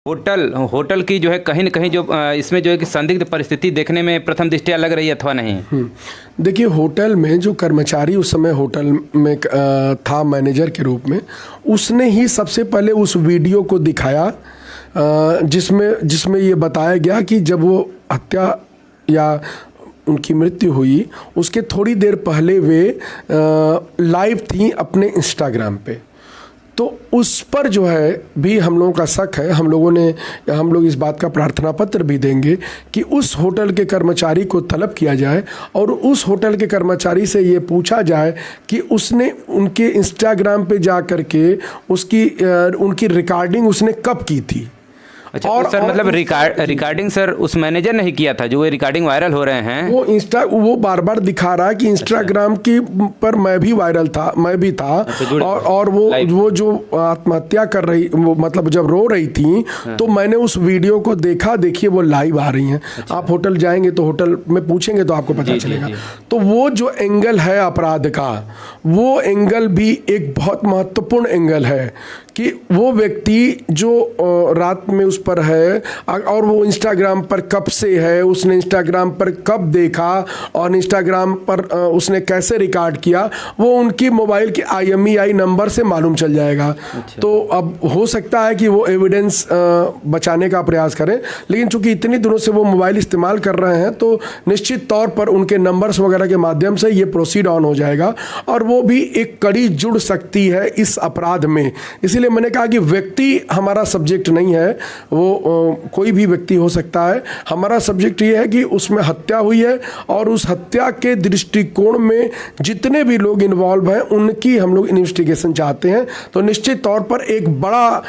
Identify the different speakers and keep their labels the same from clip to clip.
Speaker 1: Hotel hotel की जो है कहीं न कहीं जो इसमें जो है कि संदिग्ध परिस्थिति देखने में प्रथम दृष्टया लग रही है अथवा नहीं?
Speaker 2: देखिए, होटल में जो कर्मचारी उस समय होटल में था मैनेजर के रूप में, उसने ही सबसे पहले उस वीडियो को दिखाया जिसमें ये बताया गया कि जब वो हत्या या उनकी मृत्यु हुई उसके थोड़ी देर पहले वे लाइव थी अपने इंस्टाग्राम पे। तो उस पर जो है भी हम लोगों का शक है। हम लोग इस बात का प्रार्थना पत्र भी देंगे कि उस होटल के कर्मचारी को तलब किया जाए और उस होटल के कर्मचारी से ये पूछा जाए कि उसने उनके इंस्टाग्राम पे जा कर के उनकी रिकॉर्डिंग उसने कब की थी।
Speaker 1: अच्छा, और सर मतलब रिकॉर्डिंग सर उस मैनेजर ने ही किया था जो ये रिकॉर्डिंग वायरल हो रहे हैं?
Speaker 2: वो बार बार दिखा रहा है कि इंस्टाग्राम की पर मैं भी वायरल था, मैं भी था। और वो जो आत्महत्या कर रही, वो मतलब जब रो रही थी तो मैंने उस वीडियो को देखा। देखिए वो लाइव आ रही हैं। आप होटल जाएंगे तो होटल में पूछेंगे तो आपको पता चलेगा। तो वो जो एंगल है अपराध का, वो एंगल भी एक बहुत महत्वपूर्ण एंगल है कि वो व्यक्ति जो रात में उस पर है और वो इंस्टाग्राम पर कब से है, उसने इंस्टाग्राम पर कब देखा और इंस्टाग्राम पर उसने कैसे रिकॉर्ड किया, वो उनकी मोबाइल के IMEI नंबर से मालूम चल जाएगा। अच्छा। तो अब हो सकता है कि वो एविडेंस बचाने का प्रयास करें, लेकिन चूंकि इतनी दिनों से वो मोबाइल इस्तेमाल कर रहे हैं तो निश्चित तौर पर उनके नंबर्स वगैरह के माध्यम से ये प्रोसीड ऑन हो जाएगा और वो भी एक कड़ी जुड़ सकती है इस अपराध में। इसीलिए मैंने कहा कि व्यक्ति हमारा सब्जेक्ट नहीं है, वो कोई भी व्यक्ति हो सकता है। हमारा सब्जेक्ट ये है कि उसमें हत्या हुई है और उस हत्या के दृष्टिकोण में जितने भी लोग इन्वॉल्व हैं उनकी हम लोग इन्वेस्टिगेशन चाहते हैं। तो निश्चित तौर पर एक बड़ा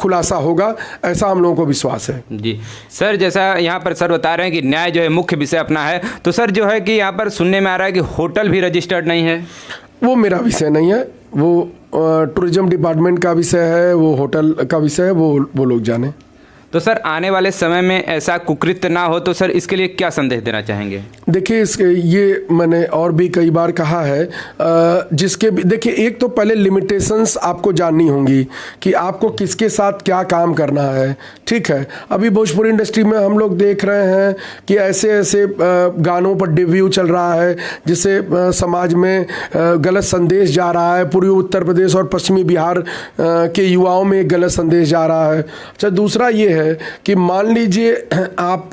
Speaker 2: खुलासा होगा, ऐसा हम लोगों को विश्वास है।
Speaker 1: जी सर, जैसा यहाँ पर सर बता रहे हैं कि न्याय जो है मुख्य विषय अपना है, तो सर जो है कि यहाँ पर सुनने में आ रहा है कि होटल भी रजिस्टर्ड नहीं है।
Speaker 2: वो मेरा विषय नहीं है, वो टूरिज्म डिपार्टमेंट का विषय है, वो होटल का विषय है, वो लोग जाने।
Speaker 1: तो सर आने वाले समय में ऐसा कुकृत्य ना हो तो सर इसके लिए क्या संदेश देना चाहेंगे?
Speaker 2: देखिए, ये मैंने और भी कई बार कहा है, जिसके देखिए एक तो पहले लिमिटेशंस आपको जाननी होंगी कि आपको किसके साथ क्या काम करना है। ठीक है, अभी भोजपुरी इंडस्ट्री में हम लोग देख रहे हैं कि ऐसे गानों पर डिव्यू चल रहा है जिससे समाज में गलत संदेश जा रहा है। पूर्वी उत्तर प्रदेश और पश्चिमी बिहार के युवाओं में एक गलत संदेश जा रहा है। अच्छा, दूसरा ये है कि मान लीजिए आप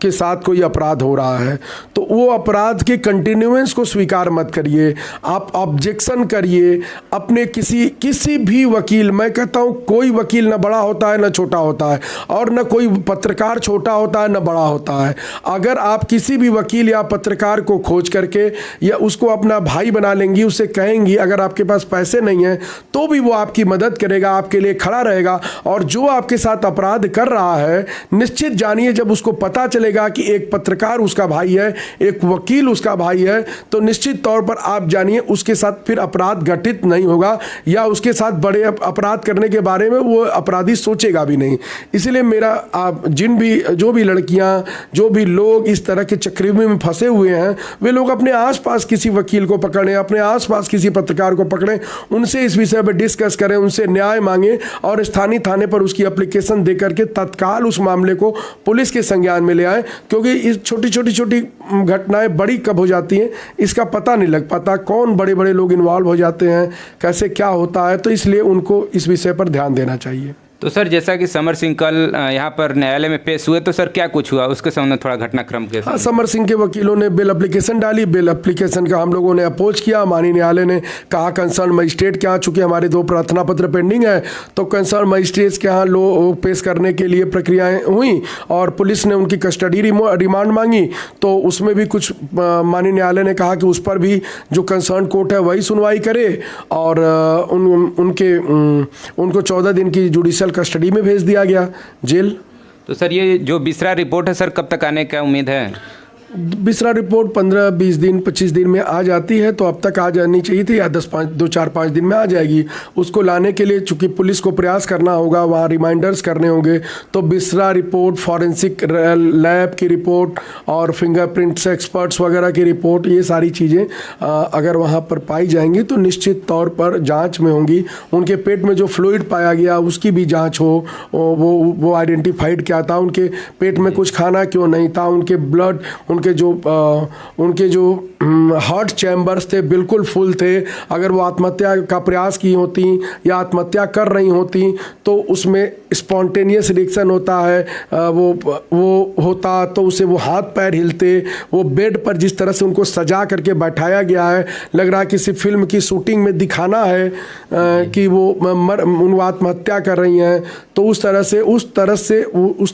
Speaker 2: के साथ कोई अपराध हो रहा है तो वो अपराध के कंटिन्यूएंस को स्वीकार मत करिए, आप ऑब्जेक्शन करिए अपने किसी भी वकील। मैं कहता हूँ कोई वकील न बड़ा होता है न छोटा होता है और न कोई पत्रकार छोटा होता है न बड़ा होता है। अगर आप किसी भी वकील या पत्रकार को खोज करके या उसको अपना भाई बना लेंगी, उससे कहेंगी, अगर आपके पास पैसे नहीं हैं तो भी वो आपकी मदद करेगा, आपके लिए खड़ा रहेगा। और जो आपके साथ अपराध कर रहा है, निश्चित जानिए जब उसको पता चले कि एक पत्रकार उसका भाई है, एक वकील उसका भाई है, तो निश्चित तौर पर आप जानिए उसके साथ फिर अपराध घटित नहीं होगा या उसके साथ बड़े अपराध करने के बारे में वो अपराधी सोचेगा भी नहीं। इसलिए मेरा आप जो भी लड़कियां, जो भी लोग इस तरह के चक्रव्यूह में फंसे हुए हैं, वे लोग अपने आसपास किसी वकील को पकड़ें, अपने आसपास किसी पत्रकार को पकड़ें, उनसे इस विषय पर डिस्कस करें, उनसे न्याय मांगें और स्थानीय थाने पर उसकी एप्लीकेशन दे करके तत्काल उस मामले को पुलिस के संज्ञान में ले आए। क्योंकि इस छोटी घटनाएं बड़ी कब हो जाती हैं इसका पता नहीं लग पाता, कौन बड़े बड़े लोग इन्वॉल्व हो जाते हैं, कैसे क्या होता है। तो इसलिए उनको इस विषय पर ध्यान देना चाहिए।
Speaker 1: तो सर जैसा कि समर सिंह कल यहाँ पर न्यायालय में पेश हुए, तो सर क्या कुछ हुआ उसके संबंध में थोड़ा घटनाक्रम के?
Speaker 2: हाँ, समर सिंह के वकीलों ने बेल एप्लीकेशन डाली, बेल एप्लीकेशन का हम लोगों ने अपोज किया। माननीय न्यायालय ने कहा कंसर्न मजिस्ट्रेट के यहाँ, चूंकि हमारे 2 प्रार्थना पत्र पेंडिंग है, तो कंसर्न मजिस्ट्रेट के यहाँ पेश करने के लिए प्रक्रियाएँ हुई और पुलिस ने उनकी कस्टडी रिमांड मांगी। तो उसमें भी कुछ माननीय न्यायालय ने कहा कि उस पर भी जो कंसर्न कोर्ट है वही सुनवाई करे और उनको 14 दिन की जुडिशियल कस्टडी में भेज दिया गया जेल।
Speaker 1: तो सर ये जो बिसरा रिपोर्ट है सर कब तक आने का उम्मीद है?
Speaker 2: बिसरा रिपोर्ट 15-20 दिन 25 दिन में आ जाती है, तो अब तक आ जानी चाहिए थी, या 2-4-5 दिन में आ जाएगी। उसको लाने के लिए चूंकि पुलिस को प्रयास करना होगा, वहाँ रिमाइंडर्स करने होंगे, तो बिसरा रिपोर्ट, फॉरेंसिक लैब की रिपोर्ट और फिंगरप्रिंट्स एक्सपर्ट्स वगैरह की रिपोर्ट, ये सारी चीज़ें अगर वहाँ पर पाई जाएंगी तो निश्चित तौर पर जाँच में होंगी। उनके पेट में जो फ्लूइड पाया गया उसकी भी जाँच हो, वो आइडेंटिफाइड क्या था, उनके पेट में कुछ खाना क्यों नहीं था, उनके ब्लड, उनके जो हार्ट चैम्बर्स थे बिल्कुल फुल थे। अगर वो आत्महत्या का प्रयास की होती या आत्महत्या कर रही होती तो उसमें स्पॉन्टेनियस रिएक्शन होता है, वो होता तो उसे वो हाथ पैर हिलते। वो बेड पर जिस तरह से उनको सजा करके बैठाया गया है, लग रहा है किसी फिल्म की शूटिंग में दिखाना है कि वो आत्महत्या कर रही हैं। तो उस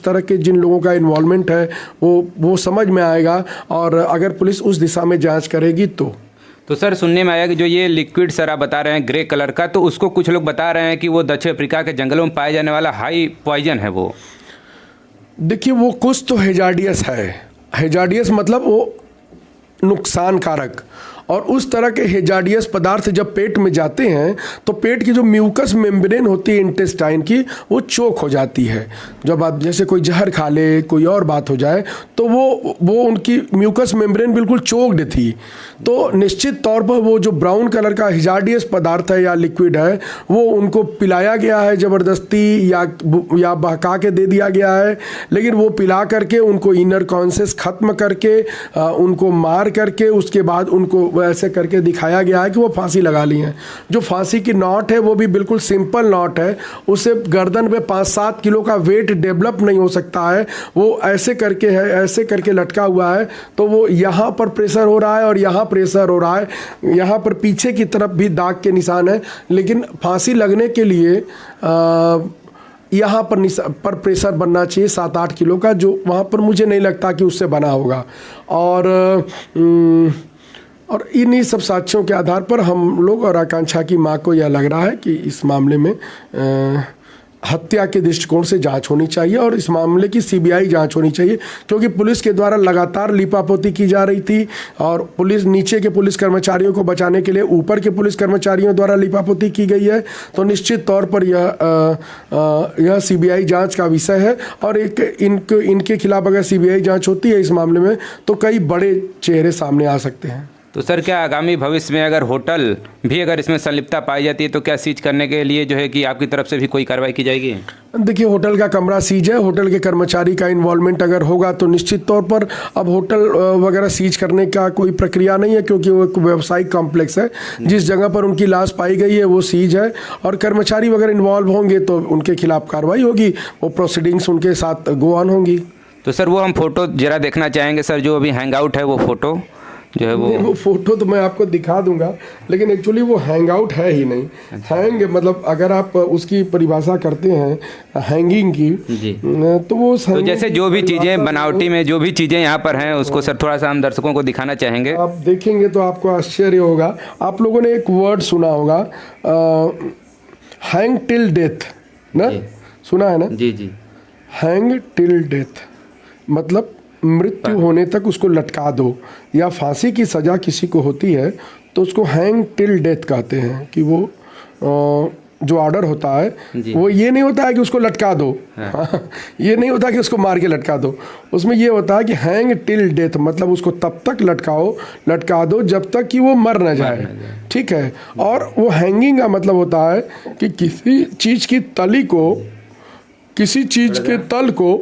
Speaker 2: तरह के जिन लोगों का इन्वॉल्वमेंट है वो समझ में आएगा, और अगर पुलिस उस दिशा में जांच करेगी तो
Speaker 1: सर सुनने में आया कि जो ये लिक्विड सर आप बता रहे हैं ग्रे कलर का, तो उसको कुछ लोग बता रहे हैं कि वो दक्षिण अफ्रीका के जंगलों में पाए जाने वाला हाई पॉइजन है। वो
Speaker 2: देखिए, वो कुछ तो हेजार्डियस है। हेजार्डियस मतलब वो नुकसान कारक, और उस तरह के हेजार्डियस पदार्थ जब पेट में जाते हैं तो पेट की जो म्यूकस मेम्ब्रेन होती है इंटेस्टाइन की, वो चोक हो जाती है। जब आप जैसे कोई जहर खा ले, कोई और बात हो जाए, तो वो उनकी म्यूकस मेम्ब्रेन बिल्कुल चोक्ड थी। तो निश्चित तौर पर वो जो ब्राउन कलर का हेजार्डियस पदार्थ है या लिक्विड है, वो उनको पिलाया गया है ज़बरदस्ती या बहका के दे दिया गया है। लेकिन वो पिला करके उनको इनर कॉन्शियस ख़त्म करके, उनको मार करके, उसके बाद उनको ऐसे करके दिखाया गया है कि वो फांसी लगा ली है। जो फांसी की नॉट है वो भी बिल्कुल सिंपल नॉट है, उससे गर्दन पे 5-7 किलो का वेट डेवलप नहीं हो सकता है। वो ऐसे करके लटका हुआ है, तो वो यहाँ पर प्रेशर हो रहा है और यहाँ प्रेशर हो रहा है, यहाँ पर पीछे की तरफ भी दाग के निशान है। लेकिन फांसी लगने के लिए यहाँ पर प्रेशर बनना चाहिए 7-8 किलो का, जो वहाँ पर मुझे नहीं लगता कि उससे बना होगा। और इन्हीं सब साक्ष्यों के आधार पर हम लोग और आकांक्षा की मां को यह लग रहा है कि इस मामले में हत्या के दृष्टिकोण से जांच होनी चाहिए, और इस मामले की सीबीआई जांच होनी चाहिए, क्योंकि पुलिस के द्वारा लगातार लीपापोती की जा रही थी, और नीचे के पुलिस कर्मचारियों को बचाने के लिए ऊपर के पुलिस कर्मचारियों द्वारा लीपापोती की गई है। तो निश्चित तौर पर यह सीबीआई जांच का विषय है, और इनके खिलाफ अगर सीबीआई जांच होती है इस मामले में तो कई बड़े चेहरे सामने आ सकते हैं।
Speaker 1: तो सर क्या आगामी भविष्य में अगर होटल भी अगर इसमें संलिप्तता पाई जाती है तो क्या सीज करने के लिए जो है कि आपकी तरफ से भी कोई कार्रवाई की जाएगी?
Speaker 2: देखिए, होटल का कमरा सीज है, होटल के कर्मचारी का इन्वॉल्वमेंट अगर होगा तो निश्चित तौर पर अब होटल वगैरह सीज करने का कोई प्रक्रिया नहीं है, क्योंकि वो एक व्यावसायिक कॉम्प्लेक्स है। जिस जगह पर उनकी लाश पाई गई है वो सीज है, और कर्मचारी वगैरह इन्वॉल्व होंगे तो उनके खिलाफ कार्रवाई होगी, वो प्रोसीडिंग्स उनके साथ गो ऑन होंगी।
Speaker 1: तो सर वो हम फोटो जरा देखना चाहेंगे सर, जो अभी हैंग आउट है वो फोटो जो है
Speaker 2: वो फोटो तो मैं आपको दिखा दूंगा, लेकिन एक्चुअली वो हैंग आउट है ही नहीं। हैंग मतलब अगर आप उसकी परिभाषा करते हैं हैंगिंग की जी, तो वो
Speaker 1: तो जैसे जो भी चीज़ें बनावटी में जो भी चीज़ें यहाँ पर हैं उसको सर थोड़ा सा हम दर्शकों को दिखाना चाहेंगे।
Speaker 2: आप देखेंगे तो आपको आश्चर्य होगा। आप लोगों ने एक वर्ड सुना होगा, हैंग टिल डेथ ना, सुना है ना?
Speaker 1: जी जी।
Speaker 2: हैंग टिल डेथ मतलब मृत्यु होने तक उसको लटका दो, या फांसी की सज़ा किसी को होती है तो उसको हैंग टिल डेथ कहते हैं। कि वो जो ऑर्डर होता है वो ये नहीं होता है कि उसको लटका दो, हाँ। ये नहीं होता कि उसको मार के लटका दो, उसमें ये होता है कि हैंग टिल डेथ मतलब उसको तब तक लटका दो जब तक कि वो मर न जाए, ठीक है। और वो हैंगिंग का मतलब होता है कि किसी चीज़ की तली को, किसी चीज़ के तल को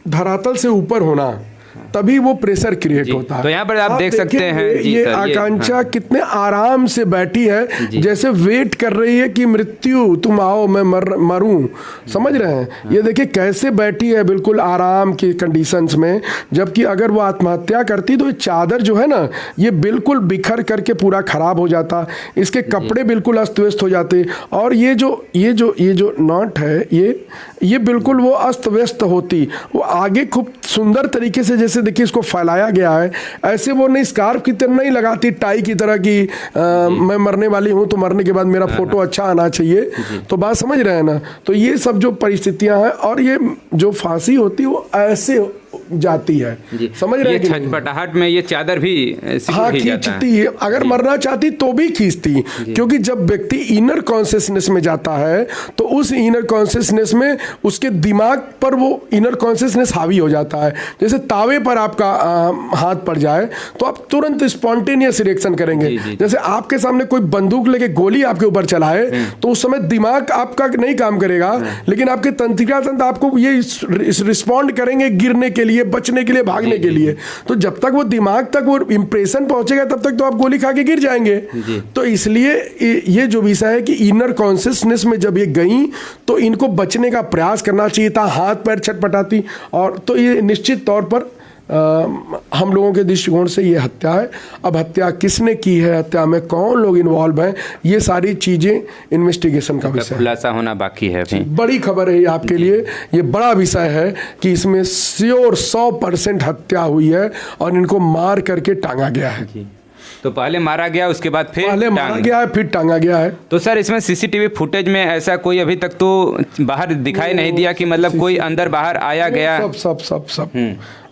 Speaker 2: धरातल से ऊपर होना, तभी वो प्रेशर क्रिएट होता है।
Speaker 1: तो यहाँ पर आप देख सकते हैं
Speaker 2: ये आकांक्षा हाँ। कितने आराम से बैठी है, जैसे वेट कर रही है कि मृत्यु तुम आओ मैं मरूं, समझ रहे हैं? हाँ। ये देखिए कैसे बैठी है बिल्कुल आराम की कंडीशंस में। जबकि अगर वो आत्महत्या करती तो ये चादर जो है ना, ये बिल्कुल बिखर करके पूरा खराब हो जाता, इसके कपड़े बिल्कुल अस्त व्यस्त हो जाते, और ये जो नॉट है ये बिल्कुल वो अस्त व्यस्त होती। वो आगे खूब सुंदर तरीके से जैसे देखिए इसको फैलाया गया है, ऐसे वो नहीं स्कार्फ की तरह नहीं लगाती, टाई की तरह की मैं मरने वाली हूँ तो मरने के बाद मेरा फोटो अच्छा आना चाहिए। तो बात समझ रहे हैं ना। तो ये सब जो परिस्थितियां हैं, और ये जो फांसी होती है वो ऐसे जाती है, समझ रहे हैं?
Speaker 1: छटपटाहट में ये चादर भी
Speaker 2: हाँ खींचती है, अगर मरना चाहती तो भी खींचती, क्योंकि जब व्यक्ति इनर कॉन्शियसनेस में जाता है तो उस इनर कॉन्शियसनेस में उसके दिमाग पर वो इनर कॉन्शियसनेस हावी हो जाता है। जैसे तावे पर आपका हाथ पड़ जाए तो आप तुरंत स्पॉन्टेनियस रिएक्शन करेंगे। जैसे आपके सामने कोई बंदूक लेके गोली आपके ऊपर चलाए तो उस समय दिमाग आपका नहीं काम करेगा, लेकिन आपके तंत्रिका तंत्र आपको ये रिस्पॉन्ड करेंगे गिरने के लिए, बचने के लिए, भागने के लिए। तो जब तक वो दिमाग तक वो इंप्रेशन पहुंचेगा तब तक तो आप गोली खा के गिर जाएंगे। तो इसलिए ये जो विषय है कि इनर कॉन्शियसनेस में जब ये गई तो इनको बचने का प्रयास करना चाहिए था, हाथ पैर छटपटाती। और तो ये निश्चित तौर पर हम लोगों के दृष्टिकोण से ये हत्या है। अब हत्या किसने की है, हत्या में कौन लोग इन्वॉल्व हैं, ये सारी चीज़ें इन्वेस्टिगेशन का विषय है,
Speaker 1: खुलासा होना बाकी है।
Speaker 2: बड़ी खबर है ये आपके लिए, ये बड़ा विषय है कि इसमें श्योर 100% हत्या हुई है और इनको मार करके टांगा गया है।
Speaker 1: तो पहले मारा गया, उसके बाद फिर
Speaker 2: मारा गया है, फिर टांगा गया है।
Speaker 1: तो सर इसमें सीसीटीवी फुटेज में ऐसा कोई अभी तक तो बाहर दिखाई नहीं दिया कि मतलब कोई अंदर बाहर आया गया?
Speaker 2: सब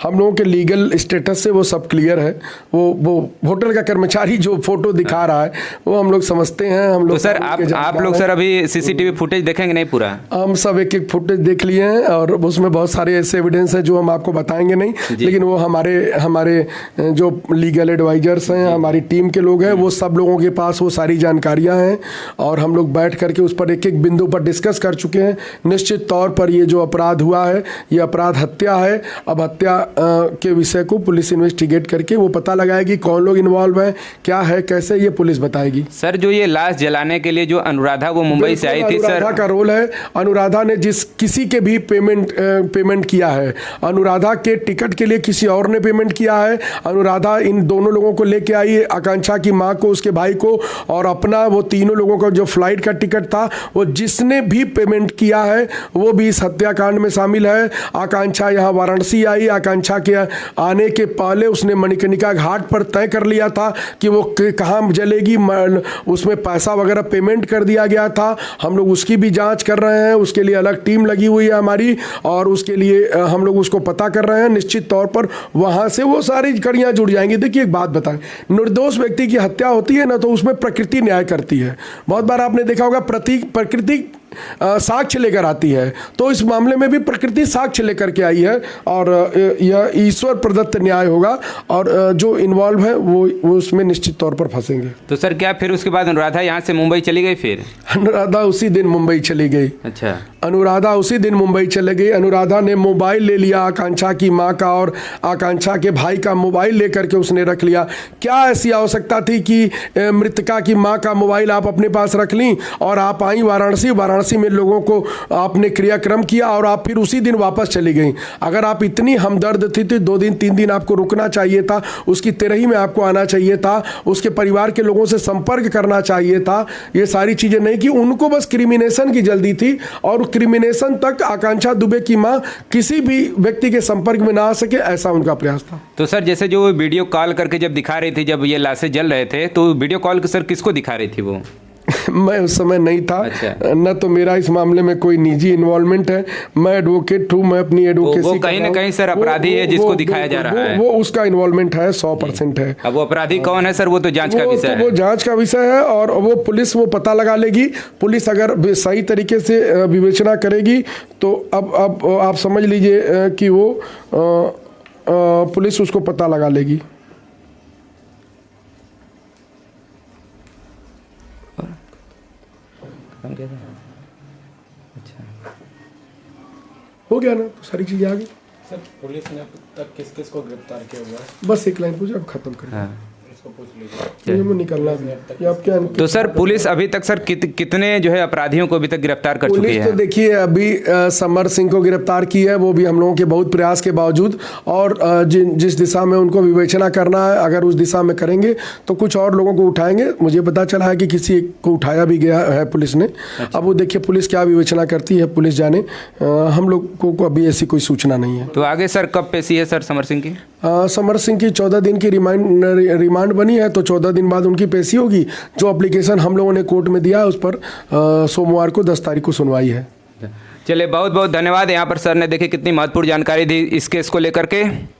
Speaker 2: हम लोगों के लीगल स्टेटस से वो सब क्लियर है। वो होटल का कर्मचारी जो फोटो दिखा रहा है वो हम लोग समझते हैं। हम लोग
Speaker 1: तो सर आप लोग सर अभी सीसीटीवी फुटेज देखेंगे नहीं पूरा?
Speaker 2: हम सब एक फुटेज देख लिए हैं और उसमें बहुत सारे ऐसे एविडेंस हैं जो हम आपको बताएंगे नहीं, लेकिन वो हमारे जो लीगल एडवाइजर्स हैं, हमारी टीम के लोग हैं, वो सब लोगों के पास वो सारी जानकारियां हैं और हम लोग बैठ करके उस पर एक एक बिंदु पर डिस्कस कर चुके हैं। निश्चित तौर पर ये जो अपराध हुआ है ये अपराध हत्या है। अब हत्या के विषय को पुलिस इन्वेस्टिगेट करके वो पता लगाएगी कौन लोग इन्वॉल्व हैं, क्या है, कैसे, ये पुलिस बताएगी।
Speaker 1: सर जो ये लाश जलाने के लिए जो अनुराधा वो मुंबई से आई थी, सर
Speaker 2: अनुराधा का रोल है। अनुराधा ने जिस किसी के भी पेमेंट किया है, अनुराधा के टिकट के लिए किसी और ने पेमेंट किया है। अनुराधा इन दोनों लोगों को लेके आई है, आकांक्षा की माँ को, उसके भाई को और अपना, वो तीनों लोगों का जो फ्लाइट का टिकट था वो जिसने भी पेमेंट किया है वो भी इस हत्याकांड में शामिल है। आकांक्षा यहाँ वाराणसी आई, आकांक्षा के आने के पहले उसने मणिकर्णिका घाट पर तय कर लिया था कि वो कहाँ जलेगी, उसमें पैसा वगैरह पेमेंट कर दिया गया था। हम लोग उसकी भी जांच कर रहे हैं, उसके लिए अलग टीम लगी हुई है हमारी और उसके लिए हम लोग उसको पता कर रहे हैं। निश्चित तौर पर वहाँ से वो सारी कड़ियाँ जुड़ जाएंगी। देखिए एक बात बताएं, निर्दोष व्यक्ति की हत्या होती है ना तो उसमें प्रकृति न्याय करती है। बहुत बार आपने देखा होगा प्रकृति साक्ष्य लेकर आती है, तो इस मामले में भी प्रकृति साक्ष्य लेकर के आई है और यह ईश्वर प्रदत्त न्याय होगा और जो इन्वॉल्व है वो उसमें निश्चित तौर पर फंसेंगे।
Speaker 1: तो सर क्या फिर उसके बाद अनुराधा यहाँ से मुंबई चली गई? फिर
Speaker 2: अनुराधा उसी दिन मुंबई चली गई।
Speaker 1: अच्छा,
Speaker 2: अनुराधा उसी दिन मुंबई चले गई। अनुराधा ने मोबाइल ले लिया आकांक्षा की माँ का और आकांक्षा के भाई का मोबाइल लेकर के उसने रख लिया। क्या ऐसी आवश्यकता थी कि मृतका की माँ का मोबाइल आप अपने पास रख लीं और आप आई वाराणसी में लोगों को आपने क्रियाक्रम किया और आप फिर उसी दिन वापस चली गई? अगर आप इतनी हमदर्द थी तो 2 दिन 3 दिन आपको रुकना चाहिए था, उसकी तेरही में आपको आना चाहिए था, उसके परिवार के लोगों से संपर्क करना चाहिए था। ये सारी चीज़ें नहीं की, उनको बस क्रिमिनेशन की जल्दी थी और क्रिमिनेशन तक आकांक्षा दुबे की माँ किसी भी व्यक्ति के संपर्क में ना आ सके, ऐसा उनका प्रयास था।
Speaker 1: तो सर जैसे जो वीडियो कॉल करके जब दिखा रही थी, जब ये लाशें जल रहे थे, तो वीडियो कॉल सर किसको दिखा रही थी वो?
Speaker 2: मैं उस समय नहीं था। अच्छा। न तो मेरा इस मामले में कोई निजी इन्वॉल्वमेंट है, मैं एडवोकेट हूँ, मैं अपनी एडवोकेसी
Speaker 1: वो कहीं ना कहीं सर अपराधी है जिसको दिखाया जा रहा है,
Speaker 2: वो उसका इन्वॉल्वमेंट है 100% है।
Speaker 1: अब वो अपराधी कौन है सर, वो तो जांच का विषय है।
Speaker 2: वो जांच का विषय है और वो पुलिस वो पता लगा लेगी। पुलिस अगर सही तरीके से विवेचना करेगी तो अब आप समझ लीजिए कि वो पुलिस उसको पता लगा लेगी।
Speaker 1: अच्छा,
Speaker 2: हो गया ना, तो सारी चीजें आ गई।
Speaker 3: सर पुलिस ने अब तक किस किस को गिरफ्तार किया हुआ है?
Speaker 2: बस एक लाइन पूछा, अब खत्म करें।
Speaker 1: हाँ।
Speaker 2: ये मुझे निकलना भी है। ये आप क्या
Speaker 1: तो सर पुलिस अभी तक सर कितने जो है अपराधियों को अभी तक गिरफ्तार कर चुकी
Speaker 2: पुलिस तो
Speaker 1: है?
Speaker 2: देखिए अभी समर सिंह को गिरफ्तार की है, वो भी हम लोगों के बहुत प्रयास के बावजूद, और जिस दिशा में उनको विवेचना करना है अगर उस दिशा में करेंगे तो कुछ और लोगों को उठाएंगे। मुझे पता चला है कि किसी एक को उठाया भी गया है पुलिस ने। अब वो देखिए पुलिस क्या विवेचना करती है, पुलिस जाने। हम लोग को अभी ऐसी कोई सूचना नहीं है।
Speaker 1: तो आगे सर कब पेशी है सर समर सिंह की?
Speaker 2: समर सिंह की 14 दिन की रिमांड बनी है, तो 14 दिन बाद उनकी पेशी होगी। जो एप्लीकेशन हम लोगों ने कोर्ट में दिया है उस पर सोमवार को 10 तारीख को सुनवाई है।
Speaker 1: चलिए बहुत बहुत धन्यवाद। यहाँ पर सर ने देखिए कितनी महत्वपूर्ण जानकारी दी इस केस को लेकर के।